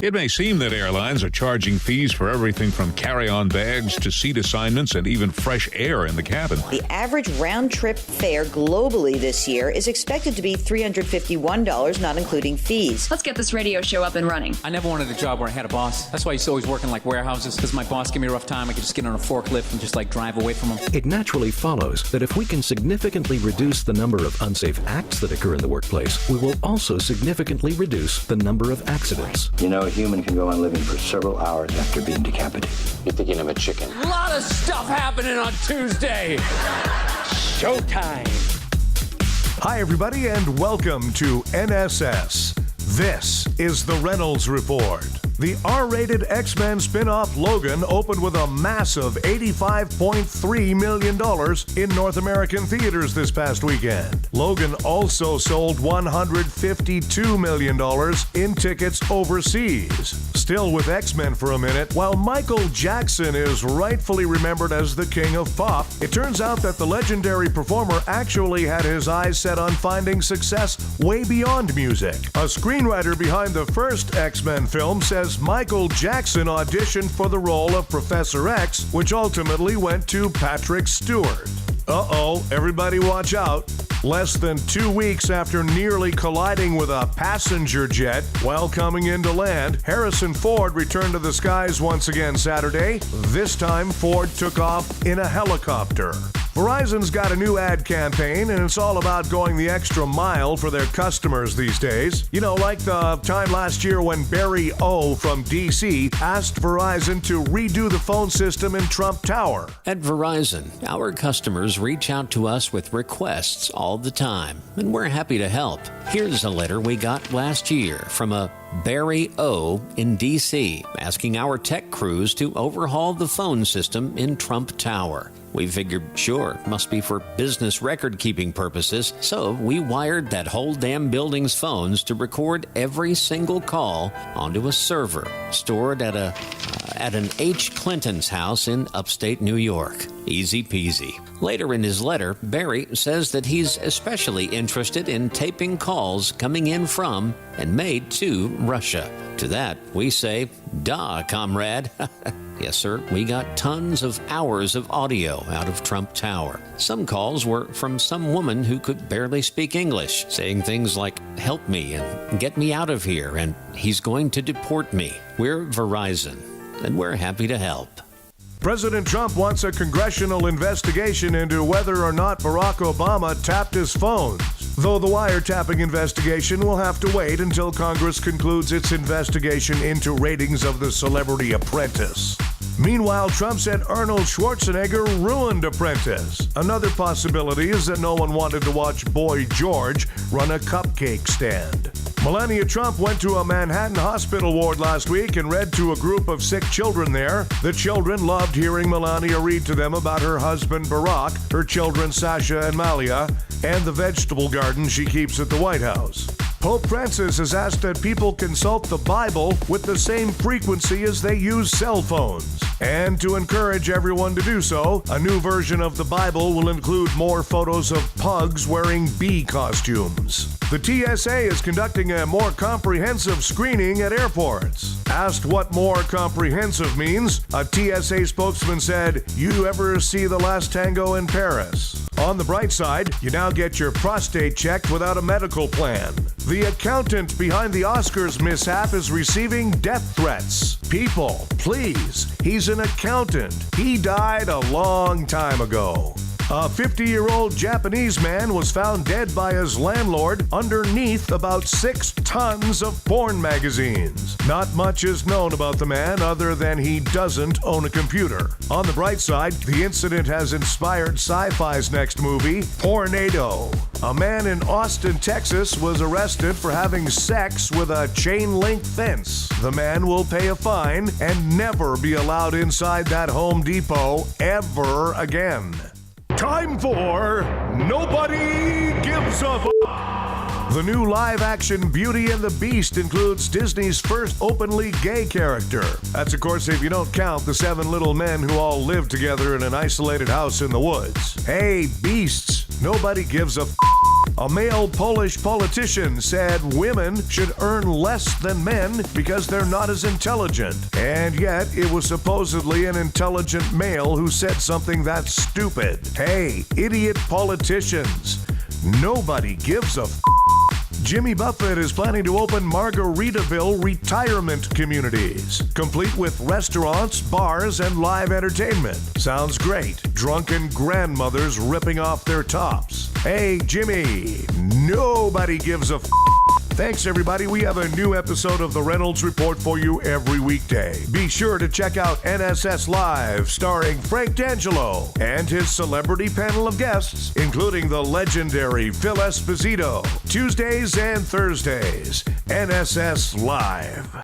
It may seem that airlines are charging fees for everything from carry-on bags to seat assignments and even fresh air in the cabin. The average round-trip fare globally this year is expected to be $351, not including fees. Let's get this radio show up and running. I never wanted a job where I had a boss. That's why I used to always work in like warehouses, because my boss gave me a rough time. I could just get on a forklift and just like drive away from him. It naturally follows that if we can significantly reduce the number of unsafe acts that occur in the workplace, we will also significantly reduce the number of accidents. You know, a human can go on living for several hours after being decapitated. You're thinking of a chicken. A lot of stuff happening on Tuesday. Showtime. Hi, everybody, and welcome to NSS. This is the Reynolds Report. The R-rated X-Men spin-off Logan opened with a massive $85.3 million in North American theaters this past weekend. Logan also sold $152 million in tickets overseas. Still with X-Men for a minute, while Michael Jackson is rightfully remembered as the king of pop, it turns out that the legendary performer actually had his eyes set on finding success way beyond music. A screenwriter behind the first X-Men film says Michael Jackson auditioned for the role of Professor X, which ultimately went to Patrick Stewart. Uh-oh, everybody watch out. Less than 2 weeks after nearly colliding with a passenger jet while coming into land, Harrison Ford returned to the skies once again Saturday. This time, Ford took off in a helicopter. Verizon's got a new ad campaign, and it's all about going the extra mile for their customers these days. You know, like the time last year when Barry O. from D.C. asked Verizon to redo the phone system in Trump Tower. At Verizon, our customers reach out to us with requests all the time, and we're happy to help. Here's a letter we got last year from a Barry O. in D.C. asking our tech crews to overhaul the phone system in Trump Tower. We figured, sure, must be for business record-keeping purposes, so we wired that whole damn building's phones to record every single call onto a server stored at an H. Clinton's house in upstate New York. Easy peasy. Later in his letter, Barry says that he's especially interested in taping calls coming in from and made to Russia. To that, we say, duh, comrade. Yes, sir, we got tons of hours of audio out of Trump Tower. Some calls were from some woman who could barely speak English, saying things like, help me and get me out of here, and he's going to deport me. We're Verizon, and we're happy to help. President Trump wants a congressional investigation into whether or not Barack Obama tapped his phones. Though the wiretapping investigation will have to wait until Congress concludes its investigation into ratings of The Celebrity Apprentice. Meanwhile, Trump said Arnold Schwarzenegger ruined Apprentice. Another possibility is that no one wanted to watch Boy George run a cupcake stand. Melania Trump went to a Manhattan hospital ward last week and read to a group of sick children there. The children loved hearing Melania read to them about her husband Barack, her children Sasha and Malia, and the vegetable garden she keeps at the White House. Pope Francis has asked that people consult the Bible with the same frequency as they use cell phones. And to encourage everyone to do so, a new version of the Bible will include more photos of pugs wearing bee costumes. The TSA is conducting a more comprehensive screening at airports. Asked what more comprehensive means, a TSA spokesman said, "You ever see The Last Tango in Paris?" On the bright side, you now get your prostate checked without a medical plan. The accountant behind the Oscars mishap is receiving death threats. People, please, he's an accountant. He died a long time ago. A 50-year-old Japanese man was found dead by his landlord underneath about 6 tons of porn magazines. Not much is known about the man other than he doesn't own a computer. On the bright side, the incident has inspired Sci-Fi's next movie, Pornado. A man in Austin, Texas was arrested for having sex with a chain-link fence. The man will pay a fine and never be allowed inside that Home Depot ever again. Time for Nobody Gives a F***. The new live-action Beauty and the Beast includes Disney's first openly gay character. That's, of course, if you don't count the 7 little men who all live together in an isolated house in the woods. Hey, beasts, nobody gives a f***. A male Polish politician said women should earn less than men because they're not as intelligent. And yet, it was supposedly an intelligent male who said something that stupid. Hey, idiot politicians. Nobody gives a f***. Jimmy Buffett is planning to open Margaritaville retirement communities, complete with restaurants, bars, and live entertainment. Sounds great. Drunken grandmothers ripping off their tops. Hey, Jimmy, nobody gives a f***. Thanks, everybody. We have a new episode of the Reynolds Report for you every weekday. Be sure to check out NSS Live, starring Frank D'Angelo and his celebrity panel of guests, including the legendary Phil Esposito. Tuesdays and Thursdays, NSS Live.